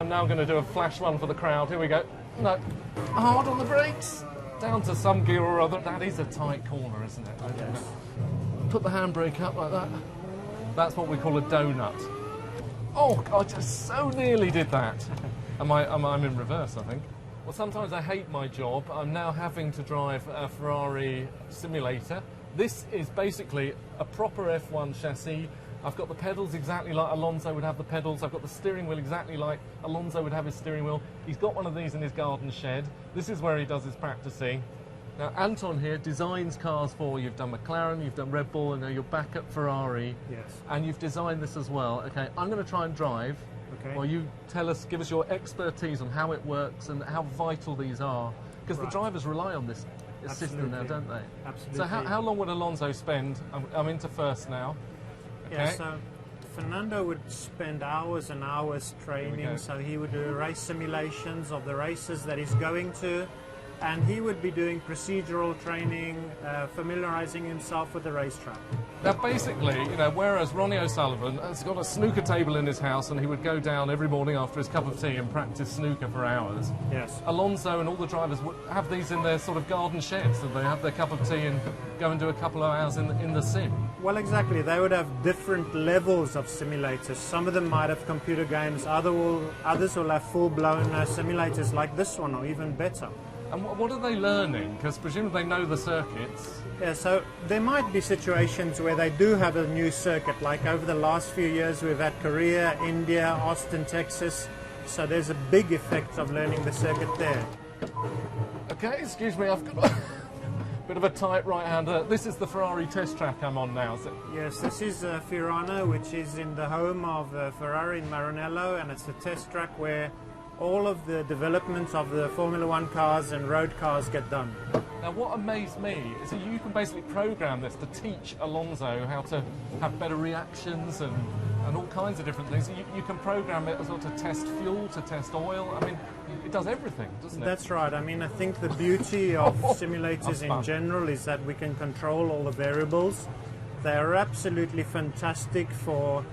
I'm now going to do a flash one for the crowd. Here we go. No. Hard on the brakes. Down to some gear or other. That is a tight corner, isn't it? Yes. Put the handbrake up like that. That's what we call a donut. Oh, I just so nearly did that. I'm in reverse, I think. Well, sometimes I hate my job. I'm now having to drive a Ferrari simulator. This is basically a proper F1 chassis. I've got the pedals exactly like Alonso would have the pedals. I've got the steering wheel exactly like Alonso would have his steering wheel. He's got one of these in his garden shed. This is where he does his practicing. Now, Anton here designs cars for you. You've done McLaren, you've done Red Bull, and now you're back at Ferrari. Yes. And you've designed this as well. Okay, I'm going to try and drive. Okay. Well, you give us your expertise on how it works and how vital these are. Because the drivers rely on this system now, don't they? Absolutely. So how long would Alonso spend? I'm into first now. Okay. Yeah, so Fernando would spend hours and hours training, so he would do race simulations of the races that he's going to, and he would be doing procedural training, familiarizing himself with the racetrack. Now, basically, whereas Ronnie O'Sullivan has got a snooker table in his house and he would go down every morning after his cup of tea and practice snooker for hours, yes, Alonso and all the drivers would have these in their sort of garden sheds, and they have their cup of tea and go and do a couple of hours in the sim. Well, exactly. They would have different levels of simulators. Some of them might have computer games, others will have full-blown simulators like this one, or even better. And what are they learning? Because presumably they know the circuits. Yeah, so there might be situations where they do have a new circuit, like over the last few years we've had Korea, India, Austin, Texas, so there's a big effect of learning the circuit there. Okay, excuse me, I've got a bit of a tight right-hander. This is the Ferrari test track I'm on now, is it? Yes, this is Fiorano, which is in the home of Ferrari in Maranello, and it's a test track where all of the developments of the Formula One cars and road cars get done. Now, what amazed me is that you can basically program this to teach Alonso how to have better reactions and all kinds of different things. You can program it as well to test fuel, to test oil. I mean, it does everything, doesn't it? That's right. I mean, I think the beauty of simulators in general is that we can control all the variables. They are absolutely fantastic for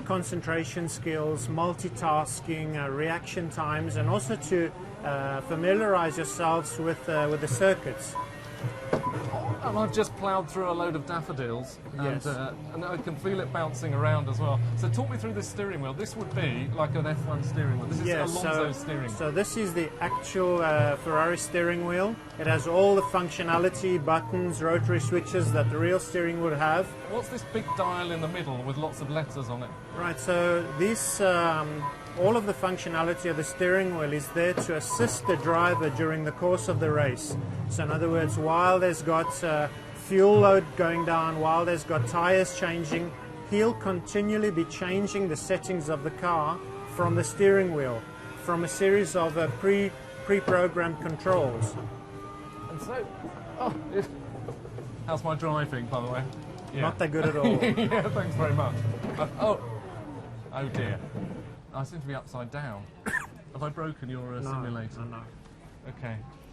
concentration skills, multitasking, reaction times, and also to familiarize yourselves with the circuits. And I've just ploughed through a load of daffodils, Yes. and I can feel it bouncing around as well. So talk me through this steering wheel. This would be like an F1 steering wheel. This is Alonso's steering wheel. So this is the actual Ferrari steering wheel. It has all the functionality, buttons, rotary switches that the real steering would have. What's this big dial in the middle with lots of letters on it? Right, so this, all of the functionality of the steering wheel is there to assist the driver during the course of the race. So in other words, while there's got fuel load going down, while there's got tyres changing, he'll continually be changing the settings of the car from the steering wheel, from a series of pre-programmed controls. And so, how's my driving, by the way? Yeah. Not that good at all. Yeah, thanks very much. Oh dear. I seem to be upside down. Have I broken your simulator? No. Okay.